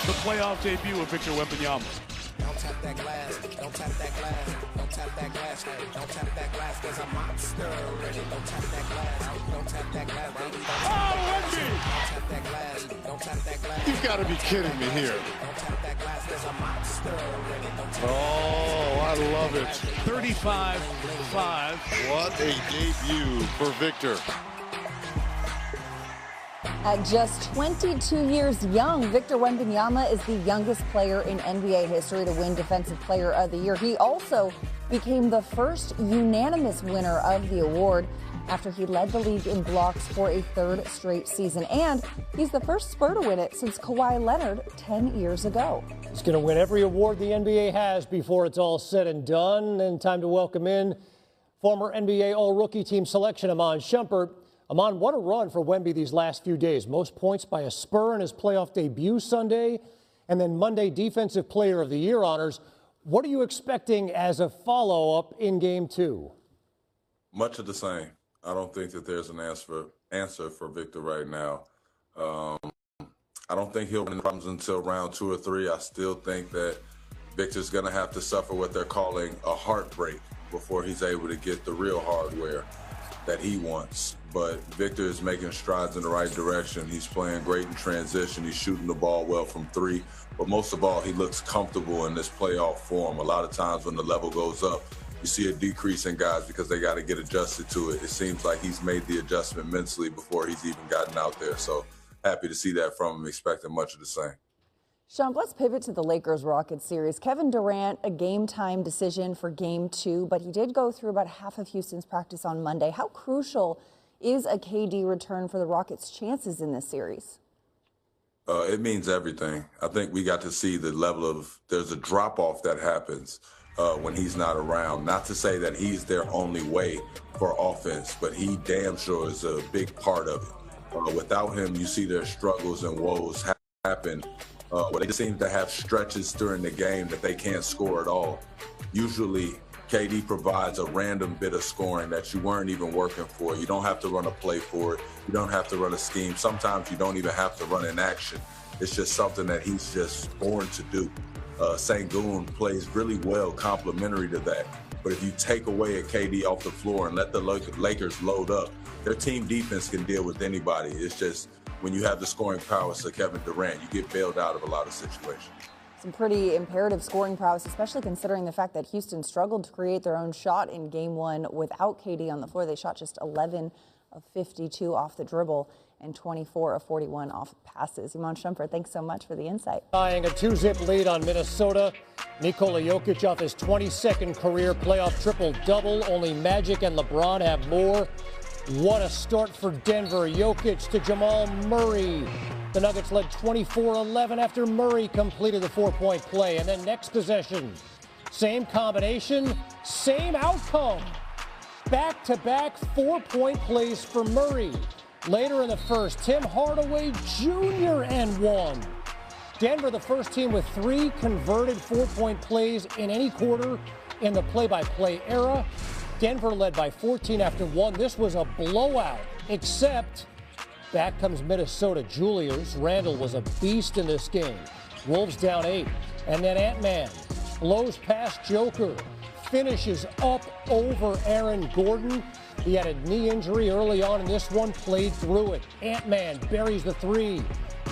the playoff debut of Victor Wembanyama. Don't tap that glass, don't tap that glass, don't tap that glass, don't tap that glass, there's a monster already. Don't tap that glass, don't tap that glass, baby. Oh, Wemby! Don't tap that glass, don't tap that glass. You've got to be kidding me here. Don't tap that glass, there's a monster already. Oh, I love it. 35-5. What a debut for Victor. At just 22 years young, Victor Wembanyama is the youngest player in NBA history to win Defensive Player of the Year. He also became the first unanimous winner of the award after he led the league in blocks for a third straight season. And he's the first Spur to win it since Kawhi Leonard 10 years ago. He's going to win every award the NBA has before it's all said and done. And time to welcome in former NBA All-Rookie Team selection, Iman Shumpert. Iman, what a run for Wemby these last few days. Most points by a Spur in his playoff debut Sunday, and then Monday Defensive Player of the Year honors. What are you expecting as a follow-up in Game 2? Much of the same. I don't think that there's an answer for Victor right now. I don't think he'll win problems until round 2 or 3. I still think that Victor's going to have to suffer what they're calling a heartbreak before he's able to get the real hardware that he wants. But Victor is making strides in the right direction. He's playing great in transition. He's shooting the ball well from 3. But most of all, he looks comfortable in this playoff form. A lot of times when the level goes up, you see a decrease in guys because they got to get adjusted to it. It seems like he's made the adjustment mentally before he's even gotten out there. So happy to see that from him, expecting much of the same. Sean, let's pivot to the Lakers-Rockets series. Kevin Durant, a game-time decision for Game 2, but he did go through about half of Houston's practice on Monday. How crucial is a KD return for the Rockets' chances in this series? It means everything. I think we got to see the level of, there's a drop-off that happens when he's not around. Not to say that he's their only way for offense, but he damn sure is a big part of it. Without him, you see their struggles and woes happen. Where they seem to have stretches during the game that they can't score at all. Usually, KD provides a random bit of scoring that you weren't even working for. You don't have to run a play for it. You don't have to run a scheme. Sometimes you don't even have to run an action. It's just something that he's just born to do. Sengun plays really well complementary to that. But if you take away a KD off the floor and let the Lakers load up, their team defense can deal with anybody. It's just when you have the scoring prowess of Kevin Durant, you get bailed out of a lot of situations. Some pretty imperative scoring prowess, especially considering the fact that Houston struggled to create their own shot in Game 1 without KD on the floor. They shot just 11 of 52 off the dribble and 24 of 41 off passes. Iman Shumpert, thanks so much for the insight. Tying a 2-zip lead on Minnesota. Nikola Jokic off his 22nd career playoff triple-double. Only Magic and LeBron have more. What a start for Denver. Jokic to Jamal Murray. The Nuggets led 24-11 after Murray completed the 4-point play. And then next possession, same combination, same outcome. Back-to-back 4-point plays for Murray. Later in the first, Tim Hardaway Jr. and 1. Denver, the first team with 3 converted 4-point plays in any quarter in the play-by-play era. Denver led by 14 after 1. This was a blowout, except back comes Minnesota. Julius Randle was a beast in this game. Wolves down 8. And then Ant-Man blows past Joker, finishes up over Aaron Gordon. He had a knee injury early on in this one, played through it. Ant-Man buries the 3.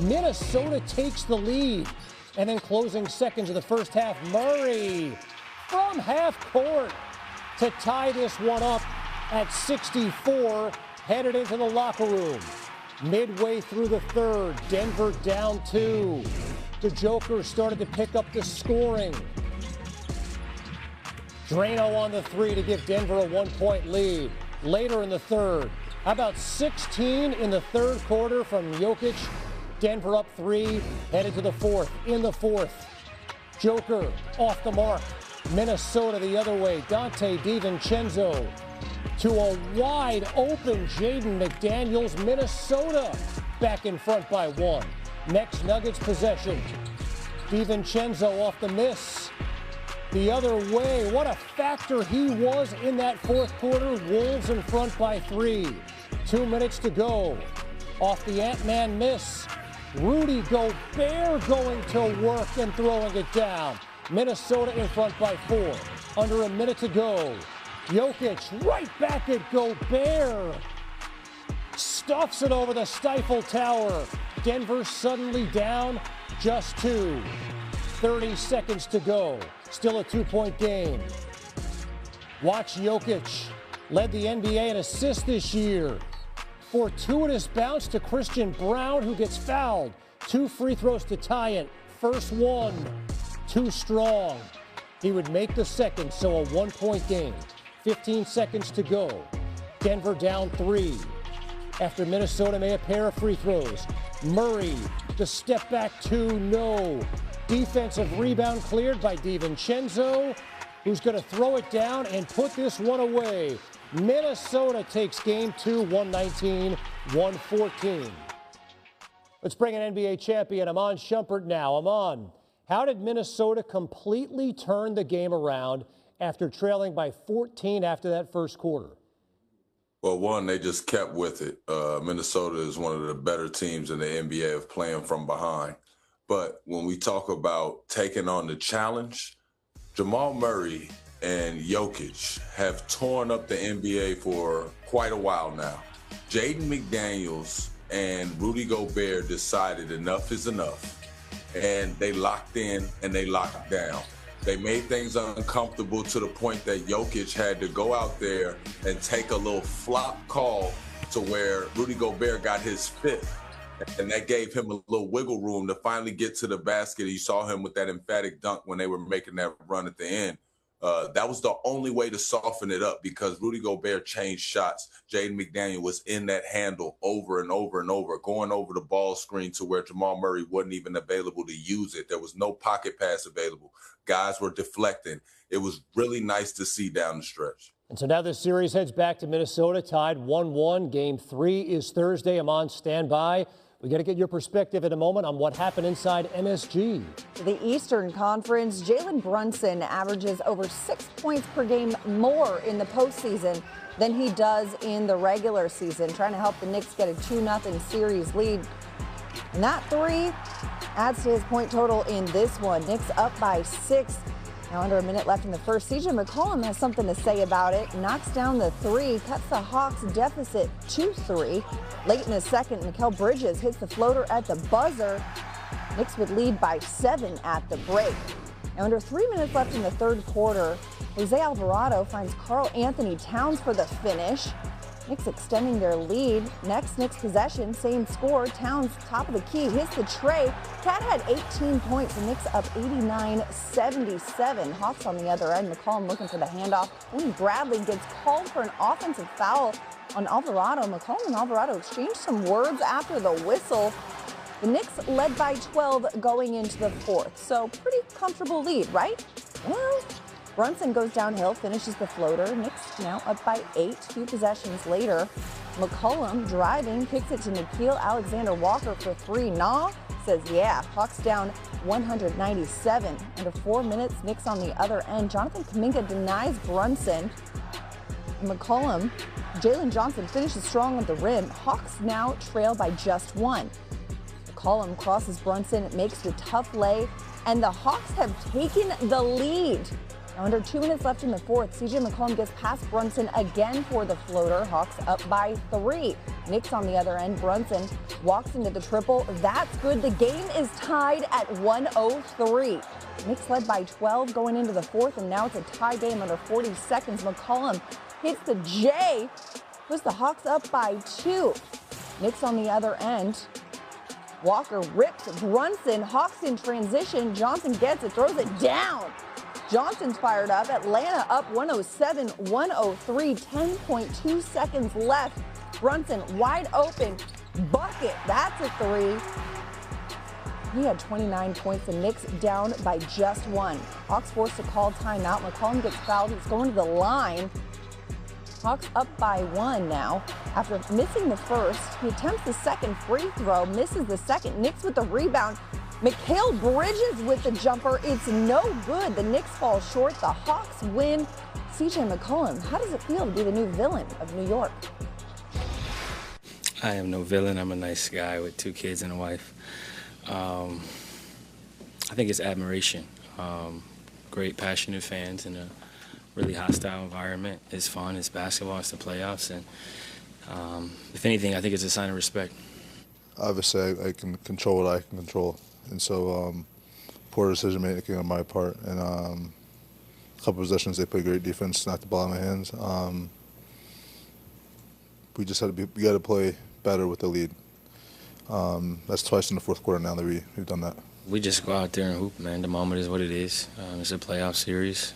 Minnesota takes the lead. And then closing seconds of the first half, Murray from half court to tie this one up at 64, headed into the locker room. Midway through the third, Denver down 2. The Joker started to pick up the scoring. Drano on the 3 to give Denver a 1-point lead. Later in the third, how about 16 in the third quarter from Jokic? Denver up 3, headed to the fourth. In the fourth, Joker off the mark. Minnesota the other way. Dante DiVincenzo to a wide open Jaden McDaniels. Minnesota back in front by 1. Next Nuggets possession. DiVincenzo off the miss. The other way. What a factor he was in that fourth quarter. Wolves in front by 3. 2 minutes to go. Off the Ant-Man miss. Rudy Gobert going to work and throwing it down. Minnesota in front by 4. Under a minute to go. Jokic right back at Gobert. Stuffs it over the Stifle Tower. Denver suddenly down just 2. 30 seconds to go. Still a 2-point game. Watch Jokic. Led the NBA in assists this year. Fortuitous bounce to Christian Brown, who gets fouled. 2 free throws to tie it. First one, too strong. He would make the second, so a 1-point game. 15 seconds to go. Denver down 3. After Minnesota made a pair of free throws. Murray, the step back 2, no. Defensive rebound cleared by DiVincenzo, who's going to throw it down and put this one away. Minnesota takes game 2, 119-114. Let's bring an NBA champion, Amon Shumpert now. Amon, how did Minnesota completely turn the game around after trailing by 14 after that first quarter? Well, one, they just kept with it. Minnesota is one of the better teams in the NBA of playing from behind. But when we talk about taking on the challenge, Jamal Murray and Jokic have torn up the NBA for quite a while now. Jaden McDaniels and Rudy Gobert decided enough is enough. And they locked in and they locked down. They made things uncomfortable to the point that Jokic had to go out there and take a little flop call to where Rudy Gobert got his fifth. And that gave him a little wiggle room to finally get to the basket. You saw him with that emphatic dunk when they were making that run at the end. That was the only way to soften it up because Rudy Gobert changed shots. Jaden McDaniel was in that handle over and over and over, going over the ball screen to where Jamal Murray wasn't even available to use it. There was no pocket pass available. Guys were deflecting. It was really nice to see down the stretch. And so now this series heads back to Minnesota, tied 1-1. Game 3 is Thursday. I'm on standby. We got to get your perspective in a moment on what happened inside MSG. The Eastern Conference, Jalen Brunson averages over 6 points per game more in the postseason than he does in the regular season, trying to help the Knicks get a 2-0 series lead. And that 3 adds to his point total in this one. Knicks up by 6. Now under a minute left in the first. CJ McCollum has something to say about it. Knocks down the 3, cuts the Hawks deficit to 3. Late in the second, Mikal Bridges hits the floater at the buzzer. Knicks would lead by 7 at the break. Now under 3 minutes left in the third quarter, Jose Alvarado finds Karl Anthony Towns for the finish. Knicks extending their lead. Next Knicks possession, same score. Towns top of the key, hits the tray. Cat had 18 points. The Knicks up 89-77. Hawks on the other end. McCollum looking for the handoff. When Bradley gets called for an offensive foul on Alvarado. McCollum and Alvarado exchanged some words after the whistle. The Knicks led by 12 going into the fourth. So pretty comfortable lead, right? Well, Brunson goes downhill, finishes the floater. Knicks now up by 8. 2 possessions later. McCollum driving, kicks it to Nickeil Alexander-Walker for 3. Nah, says yeah. Hawks down 197. Under 4 minutes, Knicks on the other end. Jonathan Kuminga denies Brunson. And McCollum, Jalen Johnson finishes strong at the rim. Hawks now trail by just 1. McCollum crosses Brunson, makes the tough lay, and the Hawks have taken the lead. Now under 2 minutes left in the fourth, CJ McCollum gets past Brunson again for the floater. Hawks up by 3. Knicks on the other end. Brunson walks into the triple. That's good. The game is tied at 103. Knicks led by 12 going into the fourth, and now it's a tie game under 40 seconds. McCollum hits the J, puts the Hawks up by 2. Knicks on the other end. Walker rips Brunson. Hawks in transition. Johnson gets it, throws it down. Johnson's fired up. Atlanta up 107-103. 10.2 seconds left. Brunson wide open. Bucket. That's a 3. He had 29 points. The Knicks down by just 1. Hawks forced to call timeout. McCollum gets fouled. He's going to the line. Hawks up by 1 now. After missing the first, he attempts the second free throw, misses the second. Knicks with the rebound. Mikal Bridges with the jumper. It's no good. The Knicks fall short. The Hawks win. CJ McCollum, how does it feel to be the new villain of New York? I am no villain. I'm a nice guy with 2 kids and a wife. I think it's admiration. Great, passionate fans in a really hostile environment. It's fun. It's basketball. It's the playoffs. And if anything, I think it's a sign of respect. Obviously, I can control what I can control. And so poor decision making on my part. And a couple possessions, they played great defense, knocked the ball out of my hands. We just had to we got to play better with the lead. That's twice in the fourth quarter now that we've done that. We just go out there and hoop, man. The moment is what it is. It's a playoff series.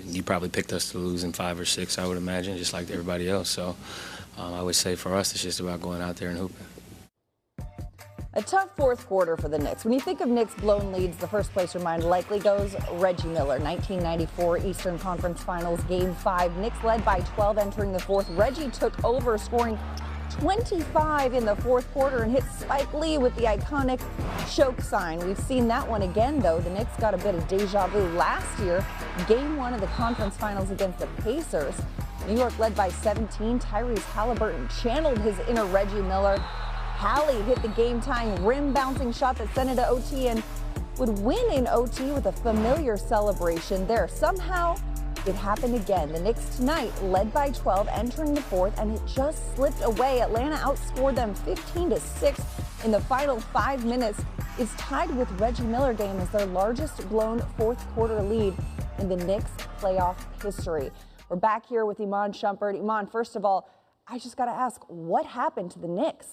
You probably picked us to lose in 5 or 6, I would imagine, just like everybody else. So I would say for us, it's just about going out there and hooping. A tough fourth quarter for the Knicks. When you think of Knicks blown leads, the first place your mind likely goes Reggie Miller. 1994 Eastern Conference Finals, Game 5. Knicks led by 12 entering the fourth. Reggie took over, scoring 25 in the fourth quarter and hit Spike Lee with the iconic choke sign. We've seen that one again, though. The Knicks got a bit of deja vu last year. Game 1 of the conference finals against the Pacers. New York led by 17. Tyrese Halliburton channeled his inner Reggie Miller. Hallie hit the game-tying rim-bouncing shot that sent it to OT and would win in OT with a familiar celebration there. Somehow, it happened again. The Knicks tonight led by 12 entering the fourth, and it just slipped away. Atlanta outscored them 15-6 in the final 5 minutes. It's tied with Reggie Miller game as their largest blown fourth quarter lead in the Knicks playoff history. We're back here with Iman Shumpert. Iman, first of all, I just got to ask, what happened to the Knicks?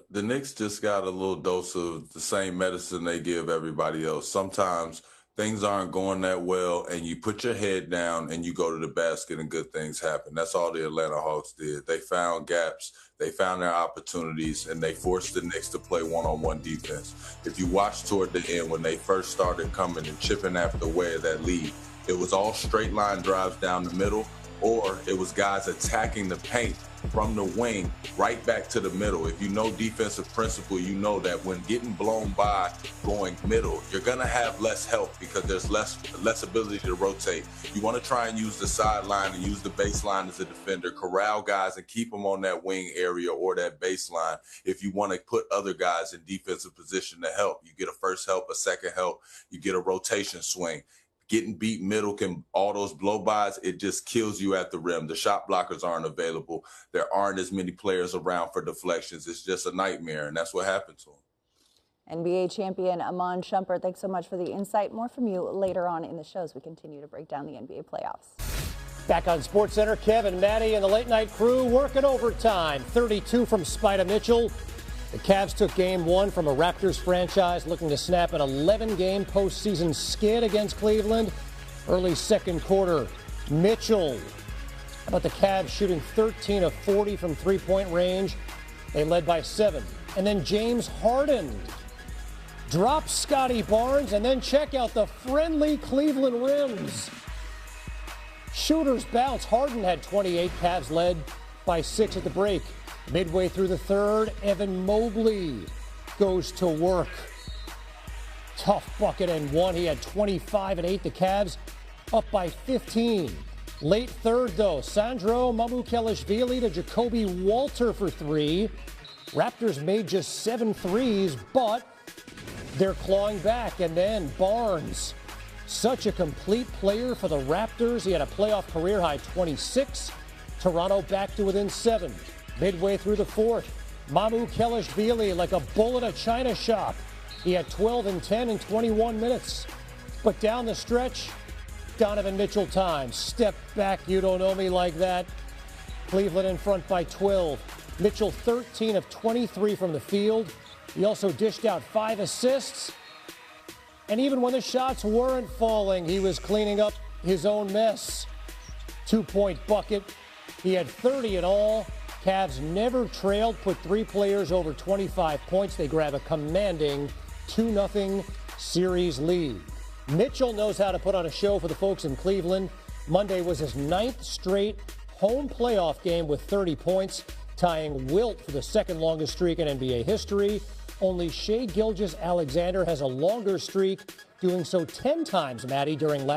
The Knicks just got a little dose of the same medicine they give everybody else. Sometimes things aren't going that well, and you put your head down and you go to the basket and good things happen. That's all the Atlanta Hawks did. They found gaps, they found their opportunities, and they forced the Knicks to play one-on-one defense. If you watch toward the end when they first started coming and chipping after way of that lead, it was all straight line drives down the middle, or it was guys attacking the paint from the wing right back to the middle. If you know defensive principle, you know that when getting blown by going middle, you're going to have less help because there's less ability to rotate. You want to try and use the sideline and use the baseline as a defender, corral guys and keep them on that wing area or that baseline. If you want to put other guys in defensive position to help, you get a first help, a second help, you get a rotation swing. Getting beat middle can all those blow-bys, it just kills you at the rim. The shot blockers aren't available. There aren't as many players around for deflections. It's just a nightmare, and that's what happened to him. NBA champion Iman Shumpert, thanks so much for the insight. More from you later on in the show as we continue to break down the NBA playoffs. Back on SportsCenter, Kevin, Maddie, and the late-night crew working overtime. 32 from Spida Mitchell. The Cavs took Game 1 from a Raptors franchise looking to snap an 11-game postseason skid against Cleveland. Early second quarter, Mitchell. How about the Cavs shooting 13 of 40 from three-point range? They led by 7. And then James Harden drops Scotty Barnes, and then check out the friendly Cleveland rims. Shooters bounce. Harden had 28. Cavs led by 6 at the break. Midway through the third, Evan Mobley goes to work. Tough bucket and 1. He had 25 and 8. The Cavs up by 15. Late third, though, Sandro Mamukelashvili to Jacoby Walter for 3. Raptors made just 7 threes, but they're clawing back. And then Barnes, such a complete player for the Raptors. He had a playoff career-high 26. Toronto back to within 7. Midway through the fourth, Mamukelashvili like a bull in a china shop. He had 12 and 10 in 21 minutes. But down the stretch, Donovan Mitchell time. Step back, you don't know me like that. Cleveland in front by 12. Mitchell 13 of 23 from the field. He also dished out 5 assists. And even when the shots weren't falling, he was cleaning up his own mess. 2-point bucket. He had 30 in all. Cavs never trailed, put 3 players over 25 points. They grab a commanding 2-0 series lead. Mitchell knows how to put on a show for the folks in Cleveland. Monday was his 9th straight home playoff game with 30 points, tying Wilt for the second longest streak in NBA history. Only Shai Gilgeous-Alexander has a longer streak, doing so 10 times, Maddie, during last